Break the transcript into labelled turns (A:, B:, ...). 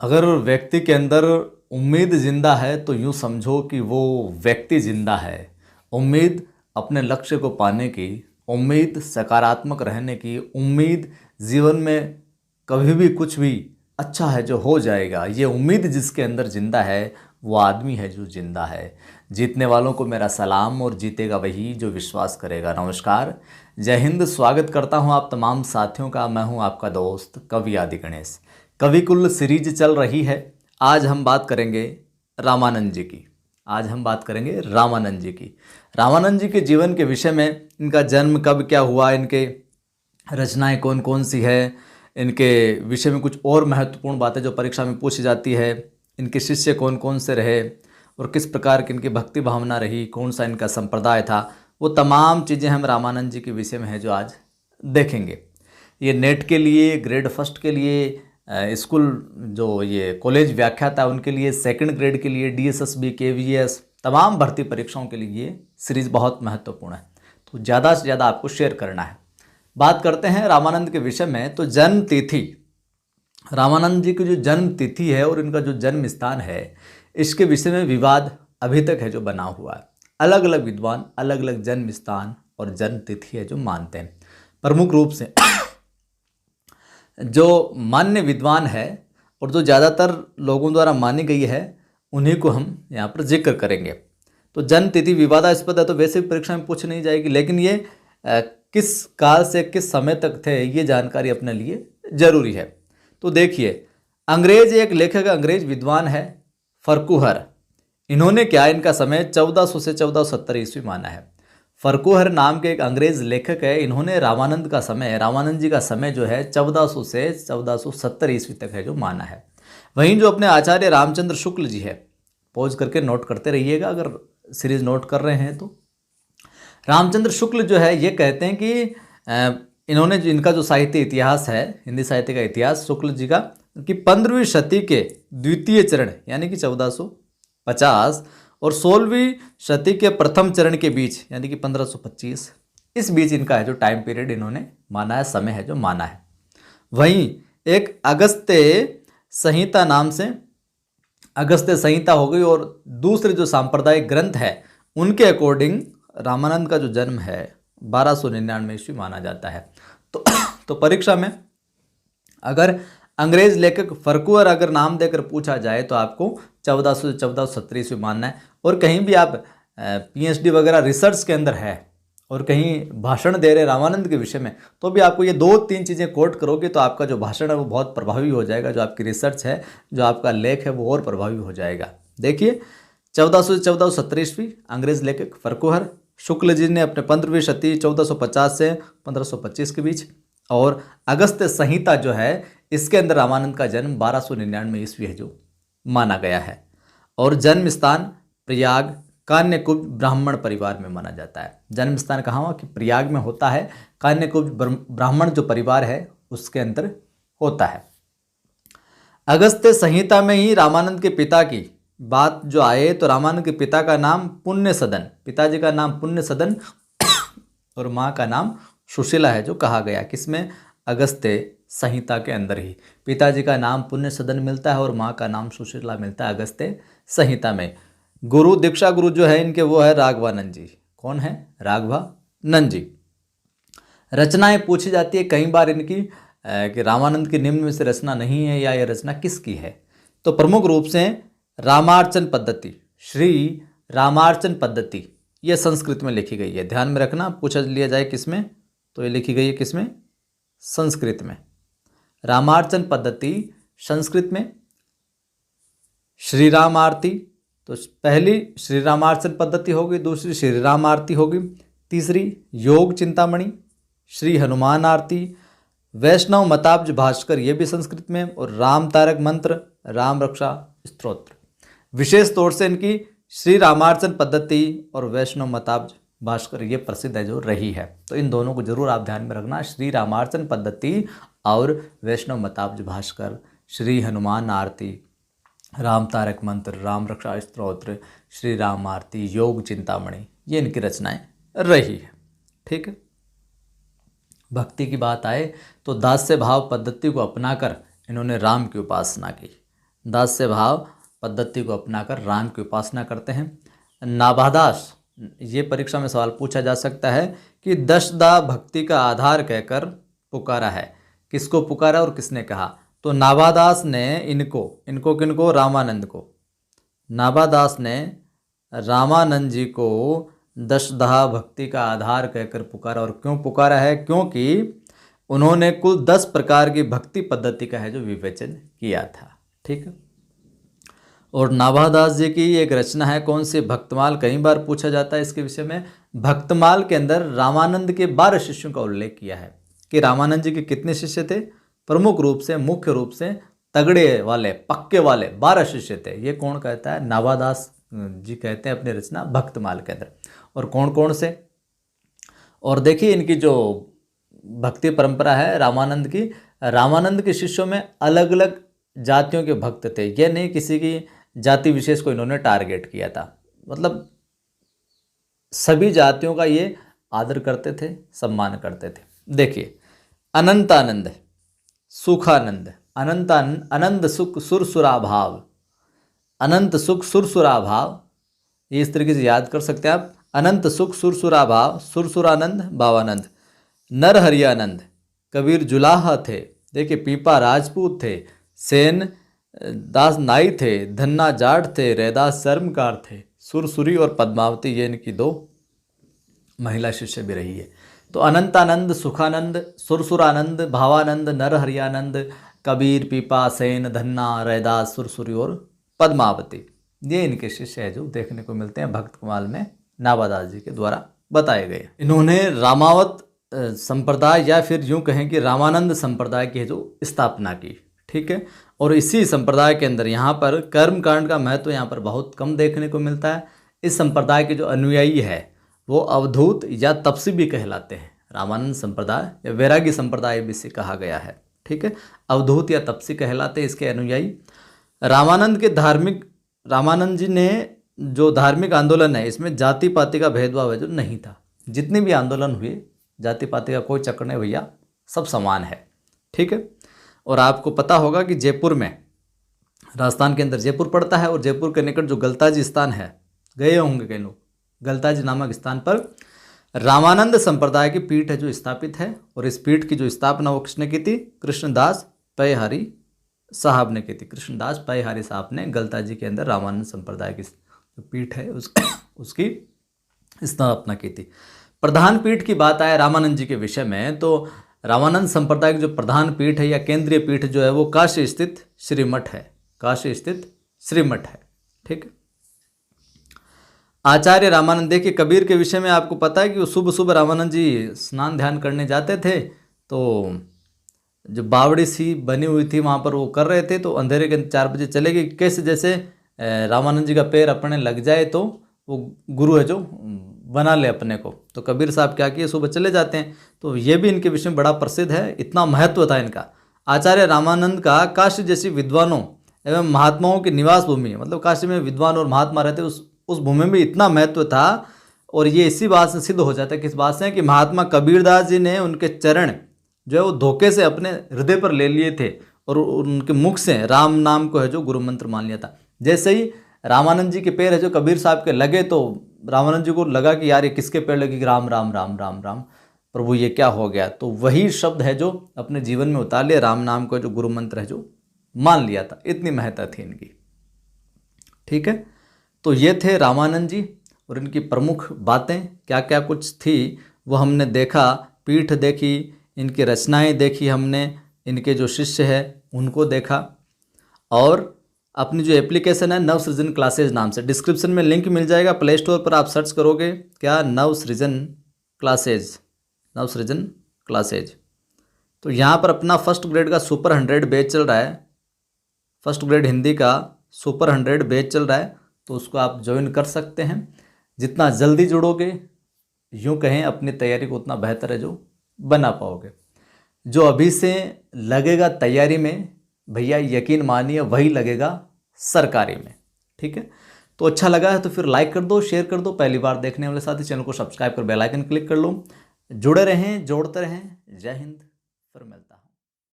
A: अगर व्यक्ति के अंदर उम्मीद जिंदा है तो यूँ समझो कि वो व्यक्ति जिंदा है। उम्मीद अपने लक्ष्य को पाने की, उम्मीद सकारात्मक रहने की, उम्मीद जीवन में कभी भी कुछ भी अच्छा है जो हो जाएगा, ये उम्मीद जिसके अंदर जिंदा है वो आदमी है जो जिंदा है। जीतने वालों को मेरा सलाम और जीतेगा वही जो विश्वास करेगा। नमस्कार, जय हिंद। स्वागत करता हूं आप तमाम साथियों का। मैं हूं आपका दोस्त कवि आदि गणेश। कविकुल सीरीज चल रही है। आज हम बात करेंगे रामानंद जी की। आज हम बात करेंगे रामानंद जी की। रामानंद जी के जीवन के विषय में, इनका जन्म कब क्या हुआ, इनके रचनाएं कौन कौन सी है, इनके विषय में कुछ और महत्वपूर्ण बातें जो परीक्षा में पूछी जाती है, इनके शिष्य कौन कौन से रहे और किस प्रकार की इनकी भक्ति भावना रही, कौन सा इनका संप्रदाय था, वो तमाम चीज़ें हम रामानंद जी के विषय में है जो आज देखेंगे। ये नेट के लिए, ग्रेड फर्स्ट के लिए, स्कूल जो ये कॉलेज व्याख्याता उनके लिए, सेकंड ग्रेड के लिए, DSSB, KVS, तमाम भर्ती परीक्षाओं के लिए ये सीरीज़ बहुत महत्वपूर्ण है। तो ज़्यादा से ज़्यादा आपको शेयर करना है। बात करते हैं रामानंद के विषय में। तो जन्म तिथि, रामानंद जी की जो जन्म तिथि है और इनका जो जन्म स्थान है, इसके विषय में विवाद अभी तक है जो बना हुआ है। अलग अलग विद्वान अलग अलग जन्म स्थान और जन्म तिथि है जो मानते हैं। प्रमुख रूप से जो मान्य विद्वान है और जो ज़्यादातर लोगों द्वारा मानी गई है, उन्हीं को हम यहाँ पर जिक्र करेंगे। तो जन्म तिथि विवादास्पद है तो वैसे भी परीक्षा में पूछ नहीं जाएगी, लेकिन ये किस काल से किस समय तक थे, ये जानकारी अपने लिए जरूरी है। तो देखिए, अंग्रेज एक लेखक, अंग्रेज विद्वान है फर्कुहर। इन्होंने क्या, इनका समय 1400 से 1470 ईस्वी माना है। फर्कुहर नाम के एक अंग्रेज लेखक है। इन्होंने रामानंद का समय, रामानंद जी का समय जो है 1400 से 1470 ईस्वी तक है जो माना है। वहीं जो अपने आचार्य रामचंद्र शुक्ल जी है, पॉज करके नोट करते रहिएगा अगर सीरीज नोट कर रहे हैं तो। रामचंद्र शुक्ल जो है ये कहते हैं कि इन्होंने जो इनका जो साहित्य इतिहास है, हिंदी साहित्य का इतिहास शुक्ल जी का, कि 15वीं शती के द्वितीय चरण यानी कि 1450 और 16वीं शती के प्रथम चरण के बीच यानी कि 1525, इस बीच इनका है जो टाइम पीरियड इन्होंने माना है, समय है जो माना है। वहीं एक अगस्त्य संहिता नाम से, अगस्त्य संहिता हो गई, और दूसरे जो सांप्रदायिक ग्रंथ है उनके अकॉर्डिंग रामानंद का जो जन्म है 1299 ईस्वी माना जाता है। तो परीक्षा में अगर अंग्रेज लेखक फर्कुहर अगर नाम देकर पूछा जाए तो आपको 1400 से 1470 ईस्वी मानना है। और कहीं भी आप PhD वगैरह रिसर्च के अंदर है और कहीं भाषण दे रहे रामानंद के विषय में, तो भी आपको ये 2-3 चीज़ें कोट करोगे तो आपका जो भाषण है वो बहुत प्रभावी हो जाएगा, जो आपकी रिसर्च है, जो आपका लेख है वो और प्रभावी हो जाएगा। देखिए, 1400 से 1470 ईस्वी अंग्रेज लेखक फर्कुहर। शुक्ल जी ने अपने 15वीं शती 1450 से 1525 के बीच, और अगस्त्य संहिता जो है इसके अंदर रामानंद का जन्म 1299 ईस्वी है जो माना गया है। और जन्म स्थान प्रयाग, कान्यकुब्ज ब्राह्मण परिवार में माना जाता है। जन्म स्थान कहाँ हुआ कि प्रयाग में होता है। कान्यकुब्ज ब्राह्मण जो परिवार है उसके अंदर होता है। अगस्त्य संहिता में ही रामानंद के पिता की बात जो आए तो रामानंद के पिता का नाम पुण्य सदन, पिताजी का नाम पुण्य सदन और माँ का नाम सुशीला है जो कहा गया। किसमें? अगस्त्य संहिता के अंदर ही पिताजी का नाम पुण्य सदन मिलता है और माँ का नाम सुशीला मिलता है अगस्त्य संहिता में। गुरु, दीक्षा गुरु जो है इनके वो है राघवानंद जी। कौन है? राघवानंद जी। रचनाएं पूछी जाती है कई बार इनकी कि रामानंद की निम्न में से रचना नहीं है या यह रचना किसकी है। तो प्रमुख रूप से रामार्चन पद्धति, श्री रामार्चन पद्धति, यह संस्कृत में लिखी गई है। ध्यान में रखना, पूछा लिया जाए किसमें तो ये लिखी गई है किसमें? संस्कृत में। रामार्चन पद्धति संस्कृत में। श्री राम आरती, तो पहली श्री रामार्चन पद्धति होगी, दूसरी श्री राम आरती होगी, तीसरी योग चिंतामणि, श्री हनुमान आरती, वैष्णव मताब्ज भास्कर, ये भी संस्कृत में, और राम तारक मंत्र, राम रक्षा स्तोत्र। विशेष तौर से इनकी श्री रामार्चन पद्धति और वैष्णव मताब्ज भास्कर ये प्रसिद्ध है जो रही है। तो इन दोनों को जरूर आप ध्यान में रखना, श्री रामार्चन पद्धति और वैष्णव मताब्ज भास्कर, श्री हनुमान आरती, राम तारक मंत्र, राम रक्षा स्तोत्र, श्री राम आरती, योग चिंतामणि, ये इनकी रचनाएं रही है। ठीक है। भक्ति की बात आए तो दास्य भाव पद्धति को अपनाकर इन्होंने राम की उपासना की। दास्य भाव पद्धति को अपनाकर राम की उपासना करते हैं। नाभादास, ये परीक्षा में सवाल पूछा जा सकता है कि दशदा भक्ति का आधार कहकर पुकारा है। किसको पुकारा और किसने कहा? तो नाभादास ने किनको? रामानंद को। नाभादास ने रामानंद जी को दशदा भक्ति का आधार कहकर पुकारा। और क्यों पुकारा है? क्योंकि उन्होंने कुल 10 प्रकार की भक्ति पद्धति का है जो विवेचन किया था। ठीक है। और नाभादास जी की एक रचना है, कौन सी? भक्तमाल। कई बार पूछा जाता है इसके विषय में। भक्तमाल के अंदर रामानंद के 12 शिष्यों का उल्लेख किया है कि रामानंद जी के कितने शिष्य थे? प्रमुख रूप से, मुख्य रूप से तगड़े वाले, पक्के वाले 12 शिष्य थे। ये कौन कहता है? नाभादास जी कहते हैं अपनी रचना भक्तमाल के अंदर। और कौन कौन से? और देखिए इनकी जो भक्ति परंपरा है रामानंद के शिष्यों में अलग अलग जातियों के भक्त थे। ये नहीं किसी की जाति विशेष को इन्होंने टारगेट किया था, मतलब सभी जातियों का ये आदर करते थे, सम्मान करते थे। देखिए अनंतानंद, सुखानंद, अनंत सुख सुरसुरा भाव, अनंत सुख सुरसुरा भाव, ये इस तरीके से याद कर सकते हैं आप। अनंत सुख सुरसुरा भाव, सुरसुरानंद, भावानंद। नरहरियानंद, कबीर जुलाहा थे। देखिए पीपा राजपूत थे, सेन दास नाई थे, धन्ना जाट थे, रैदास शर्मकार थे। सुरसुरी और पद्मावती ये इनकी 2 महिला शिष्य भी रही है। तो अनंतानंद, सुखानंद, सुरसुरानंद, भावानंद, नरहरियानंद, कबीर, पीपा, सेन, धन्ना, रैदास, सुरसुरी और पद्मावती, ये इनके शिष्य है जो देखने को मिलते हैं भक्तमाल में नाभादास जी के द्वारा बताए गए। इन्होंने रामावत संप्रदाय या फिर यूं कहें कि रामानंद संप्रदाय की जो स्थापना की। ठीक है। और इसी संप्रदाय के अंदर यहाँ पर कर्म कांड का महत्व यहाँ पर बहुत कम देखने को मिलता है। इस संप्रदाय के जो अनुयायी है वो अवधूत या तपसी भी कहलाते हैं। रामानंद संप्रदाय या वैरागी संप्रदाय भी इसे कहा गया है। ठीक है। अवधूत या तपसी कहलाते हैं इसके अनुयायी। रामानंद जी ने जो धार्मिक आंदोलन है इसमें जाति पाति का भेदभाव है जो नहीं था। जितने भी आंदोलन हुए जाति पाति का कोई चक्कर नहीं भैया, सब समान है। ठीक है। और आपको पता होगा कि जयपुर में, राजस्थान के अंदर जयपुर पड़ता है और जयपुर के निकट जो गलताजी स्थान है, गए होंगे कई लोग, गलताजी नामक स्थान पर रामानंद संप्रदाय की पीठ है जो स्थापित है। और इस पीठ की जो स्थापना वो किसने की थी? कृष्णदास पैहारी साहब ने की थी। कृष्णदास पैहारी साहब ने गलताजी के अंदर रामानंद संप्रदाय की जो पीठ है उसकी स्थापना की थी। प्रधान पीठ की बात आए रामानंद जी के विषय में, तो रामानंद संप्रदाय की जो प्रधान पीठ है या केंद्रीय पीठ जो है वो काशी स्थित श्रीमठ है। काशी स्थित श्रीमठ है। ठीक है। आचार्य रामानंद, देखिए कबीर के विषय में आपको पता है कि वो सुबह सुबह रामानंद जी स्नान ध्यान करने जाते थे, तो जो बावड़ी सी बनी हुई थी वहाँ पर वो कर रहे थे, तो अंधेरे के 4 बजे चले गए। कैसे? जैसे रामानंद जी का पैर अपने लग जाए तो वो गुरु है जो बना ले अपने को। तो कबीर साहब क्या किए, सुबह चले जाते हैं। तो ये भी इनके विषय में बड़ा प्रसिद्ध है, इतना महत्व था इनका। आचार्य रामानंद का काशी जैसी विद्वानों एवं महात्माओं की निवास भूमि, मतलब काशी में विद्वान और महात्मा रहते, उस भूमि में इतना महत्व था। और ये इसी बात से सिद्ध हो जाता है, किस बात से? कि महात्मा कबीरदास जी ने उनके चरण जो है वो धोखे से अपने हृदय पर ले लिए थे और उनके मुख से राम नाम को है जो गुरु मंत्र मान लिया था। जैसे ही रामानंद जी के पैर है जो कबीर साहब के लगे, तो रामानंद जी को लगा कि यार ये किसके पैर लगे? राम राम राम राम राम, प्रभु ये क्या हो गया? तो वही शब्द है जो अपने जीवन में उतार लिया, राम नाम को जो गुरु मंत्र है जो मान लिया था। इतनी महत्ता थी इनकी। ठीक है। तो ये थे रामानंद जी और इनकी प्रमुख बातें क्या क्या कुछ थी वो हमने देखा। पीठ देखी, इनकी रचनाएं देखी हमने, इनके जो शिष्य है उनको देखा। और अपनी जो एप्लीकेशन है नवसृजन क्लासेज नाम से, डिस्क्रिप्शन में लिंक मिल जाएगा। प्ले स्टोर पर आप सर्च करोगे क्या? नवसृजन क्लासेज। तो यहाँ पर अपना फर्स्ट ग्रेड का सुपर 100 बैच चल रहा है। फर्स्ट ग्रेड हिंदी का सुपर 100 बैच चल रहा है, तो उसको आप ज्वाइन कर सकते हैं। जितना जल्दी जुड़ोगे, यूँ कहें अपनी तैयारी को उतना बेहतर है जो बना पाओगे। जो अभी से लगेगा तैयारी में, भैया यकीन मानिए वही लगेगा सरकारी में। ठीक है। तो अच्छा लगा है तो फिर लाइक कर दो, शेयर कर दो। पहली बार देखने वाले साथी चैनल को सब्सक्राइब कर बेल आइकन क्लिक कर लो। जुड़े रहें, जोड़ते रहें। जय हिंद, फिर मिलते हैं।